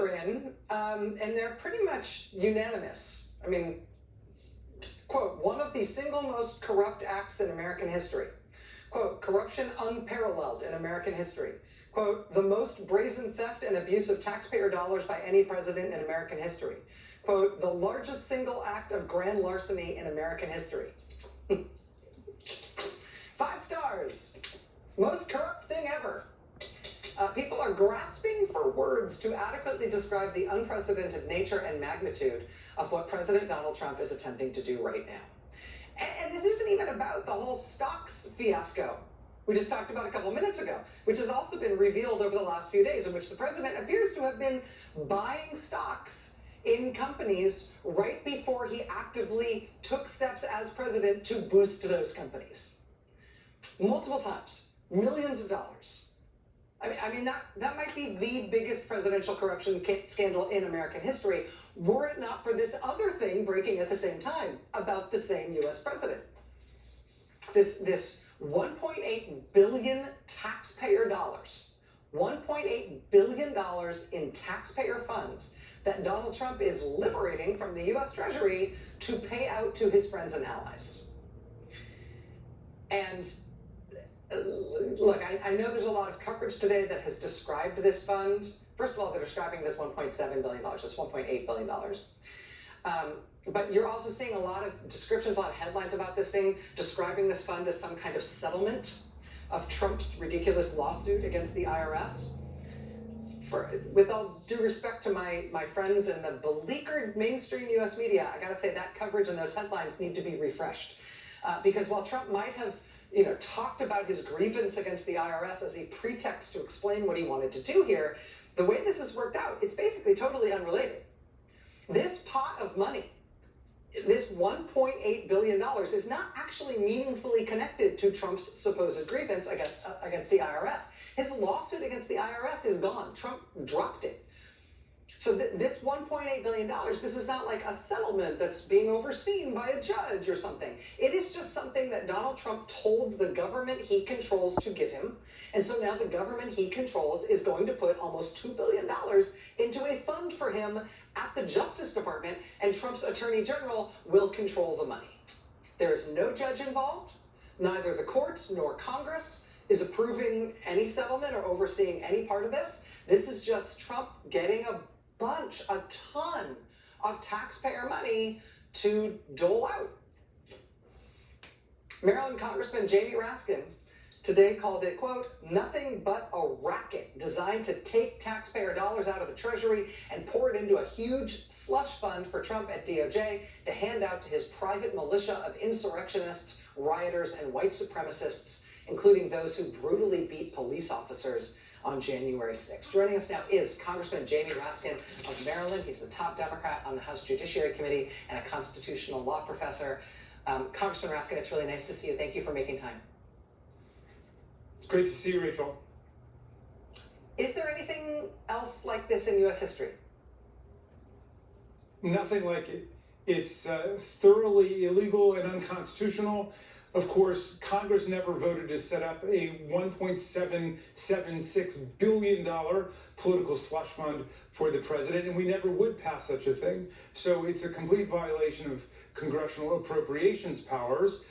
are in, and they're pretty much unanimous. I mean, quote, one of the single most corrupt acts in American history. Quote, corruption unparalleled in American history. Quote, the most brazen theft and abuse of taxpayer dollars by any president in American history. Quote, the largest single act of grand larceny in American history. 5 stars. Most corrupt thing ever. People are grasping for words to adequately describe the unprecedented nature and magnitude of what President Donald Trump is attempting to do right now. And this isn't even about the whole stocks fiasco we just talked about a couple minutes ago, which has also been revealed over the last few days, in which the president appears to have been buying stocks in companies right before he actively took steps as president to boost those companies. Multiple times, millions of dollars. I mean that might be the biggest presidential corruption scandal in American history, were it not for this other thing breaking at the same time about the same U.S. president. This 1.8 billion taxpayer dollars, $1.8 billion in taxpayer funds that Donald Trump is liberating from the U.S. Treasury to pay out to his friends and allies. And look, I know there's a lot of coverage today that has described this fund. First of all, they're describing it as $1.7 billion. It's $1.8 billion. But you're also seeing a lot of descriptions, a lot of headlines about this thing, describing this fund as some kind of settlement of Trump's ridiculous lawsuit against the IRS. With all due respect to my friends in the beleaguered mainstream U.S. media, I gotta say that coverage and those headlines need to be refreshed. Because while Trump might have talked about his grievance against the IRS as a pretext to explain what he wanted to do here, the way this has worked out, it's basically totally unrelated. This pot of money, this $1.8 billion, is not actually meaningfully connected to Trump's supposed grievance against the IRS. His lawsuit against the IRS is gone. Trump dropped it. So this $1.8 billion, this is not like a settlement that's being overseen by a judge or something. It is just something that Donald Trump told the government he controls to give him. And so now the government he controls is going to put almost $2 billion into a fund for him at the Justice Department, and Trump's Attorney General will control the money. There is no judge involved. Neither the courts nor Congress is approving any settlement or overseeing any part of this. This is just Trump getting a ton of taxpayer money to dole out. Maryland Congressman Jamie Raskin today called it, quote, nothing but a racket designed to take taxpayer dollars out of the Treasury and pour it into a huge slush fund for Trump at DOJ to hand out to his private militia of insurrectionists, rioters, and white supremacists, including those who brutally beat police officers on January 6th. Joining us now is Congressman Jamie Raskin of Maryland. He's the top Democrat on the House Judiciary Committee and a constitutional law professor. Congressman Raskin, it's really nice to see you. Thank you for making time. Great to see you, Rachel. Is there anything else like this in U.S. history? Nothing like it. It's thoroughly illegal and unconstitutional. Of course, Congress never voted to set up a $1.776 billion political slush fund for the president, and we never would pass such a thing. So it's a complete violation of congressional appropriations powers.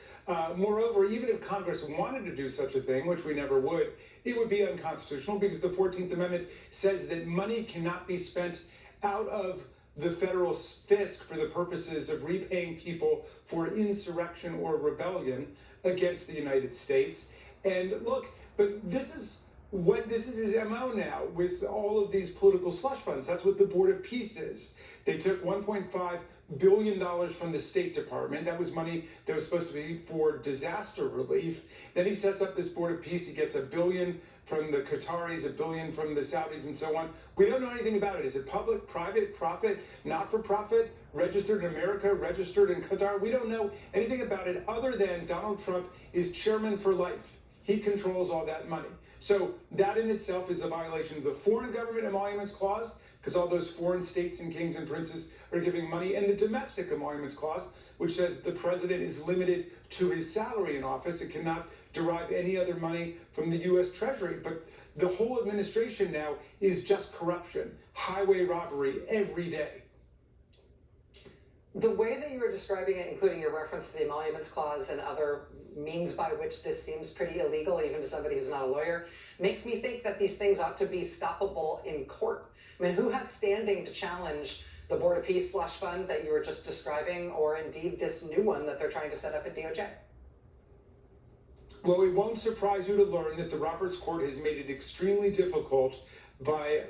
Moreover, even if Congress wanted to do such a thing, which we never would, it would be unconstitutional because the 14th Amendment says that money cannot be spent out of the federal fisc for the purposes of repaying people for insurrection or rebellion against the United States. And look, but this is his MO now with all of these political slush funds. That's what the Board of Peace is. They took $1.5 billion from the State Department. That was money that was supposed to be for disaster relief. Then he sets up this Board of Peace. He gets $1 billion from the Qataris, $1 billion from the Saudis, and so on. We don't know anything about it. Is it public, private, profit, not-for-profit, registered in America, registered in Qatar? We don't know anything about it other than Donald Trump is chairman for life. He controls all that money. So that in itself is a violation of the Foreign Government Emoluments Clause, because all those foreign states and kings and princes are giving money, and the Domestic Emoluments Clause, which says the president is limited to his salary in office and cannot derive any other money from the U.S. Treasury. But the whole administration now is just corruption, highway robbery every day. The way that you were describing it, including your reference to the emoluments clause and other means by which this seems pretty illegal, even to somebody who's not a lawyer, makes me think that these things ought to be stoppable in court. I mean, who has standing to challenge the Board of Peace slush fund that you were just describing, or indeed this new one that they're trying to set up at DOJ? Well, it won't surprise you to learn that the Roberts Court has made it extremely difficult by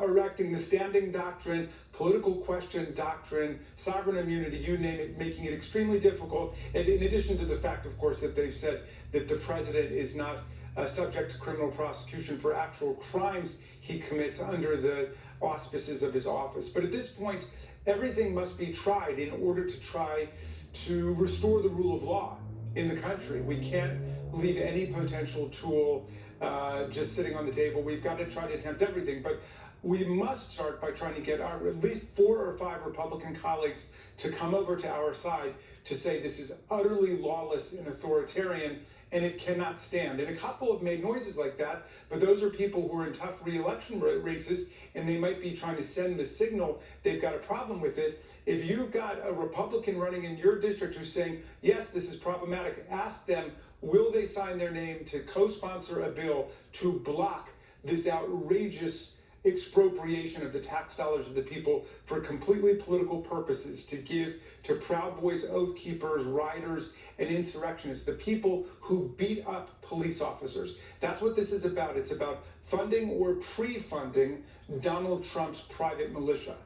erecting the standing doctrine, political question doctrine, sovereign immunity, you name it, making it extremely difficult. And in addition to the fact, of course, that they've said that the president is not subject to criminal prosecution for actual crimes he commits under the auspices of his office. But at this point, everything must be tried in order to try to restore the rule of law in the country. We can't leave any potential tool just sitting on the table. We've got to try to attempt everything, but we must start by trying to get our at least 4 or 5 Republican colleagues to come over to our side to say this is utterly lawless and authoritarian and it cannot stand. And a couple have made noises like that, but those are people who are in tough re-election races, and they might be trying to send the signal they've got a problem with it. If you've got a Republican running in your district who's saying, yes, this is problematic, ask them, will they sign their name to co-sponsor a bill to block this outrageous expropriation of the tax dollars of the people for completely political purposes, to give to Proud Boys, Oath Keepers, rioters, and insurrectionists, the people who beat up police officers. That's what this is about. It's about funding or pre-funding Donald Trump's private militia.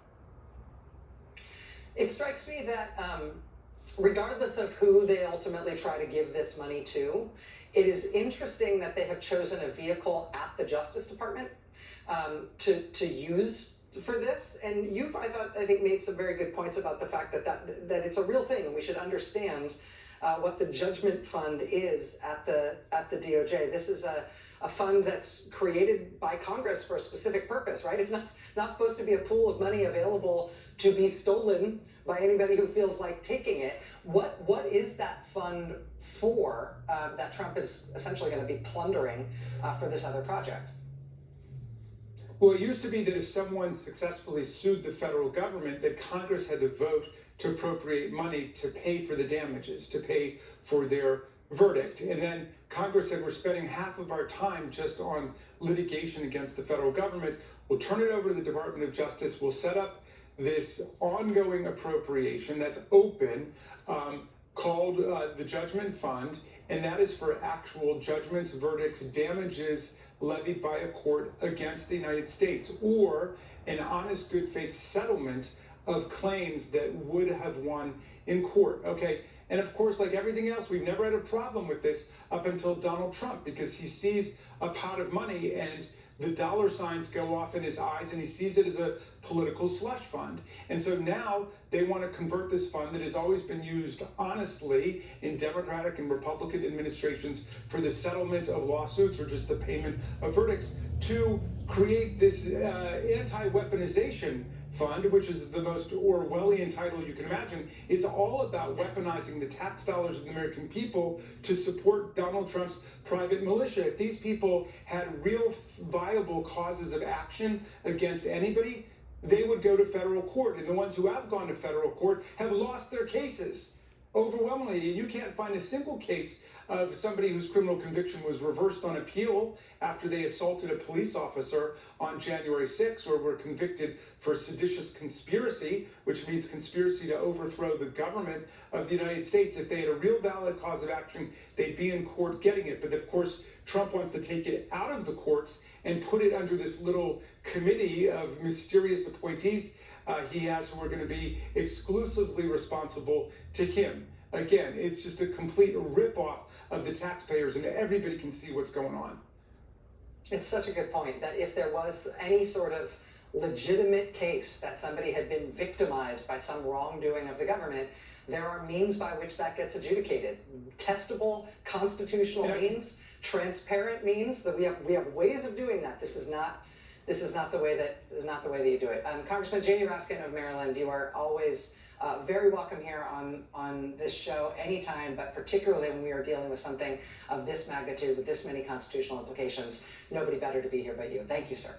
It strikes me that regardless of who they ultimately try to give this money to, it is interesting that they have chosen a vehicle at the Justice Department to use for this. And you've, I think, made some very good points about the fact that it's a real thing, and we should understand what the judgment fund is at the DOJ. This is a fund that's created by Congress for a specific purpose, right? It's not supposed to be a pool of money available to be stolen by anybody who feels like taking it. What is that fund for that Trump is essentially going to be plundering for this other project? Well, it used to be that if someone successfully sued the federal government, that Congress had to vote to appropriate money to pay for the damages, to pay for their verdict. And then Congress said, we're spending half of our time just on litigation against the federal government. We'll turn it over to the Department of Justice. We'll set up this ongoing appropriation that's open, called the Judgment Fund, and that is for actual judgments, verdicts, damages levied by a court against the United States, or an honest, good faith settlement of claims that would have won in court. Okay. And of course, like everything else, we've never had a problem with this up until Donald Trump, because he sees a pot of money and the dollar signs go off in his eyes and he sees it as a political slush fund. And so now they want to convert this fund that has always been used honestly in Democratic and Republican administrations for the settlement of lawsuits or just the payment of verdicts, to create this anti-weaponization fund, which is the most Orwellian title you can imagine. It's all about weaponizing the tax dollars of the American people to support Donald Trump's private militia. If these people had real viable causes of action against anybody, they would go to federal court. And the ones who have gone to federal court have lost their cases overwhelmingly. You can't find a single case of somebody whose criminal conviction was reversed on appeal after they assaulted a police officer on January 6th, or were convicted for seditious conspiracy, which means conspiracy to overthrow the government of the United States. If they had a real valid cause of action, they'd be in court getting it. But of course, Trump wants to take it out of the courts and put it under this little committee of mysterious appointees he has, who are going to be exclusively responsible to him. Again, it's just a complete ripoff of the taxpayers, and everybody can see what's going on. It's such a good point that if there was any sort of legitimate case that somebody had been victimized by some wrongdoing of the government, there are means by which that gets adjudicated. Testable constitutional means, transparent means, that we have ways of doing that. This is not the way that you do it. Congressman J.D. Raskin of Maryland, you are always Very welcome here on this show anytime, but particularly when we are dealing with something of this magnitude with this many constitutional implications. Nobody better to be here but you. Thank you, sir.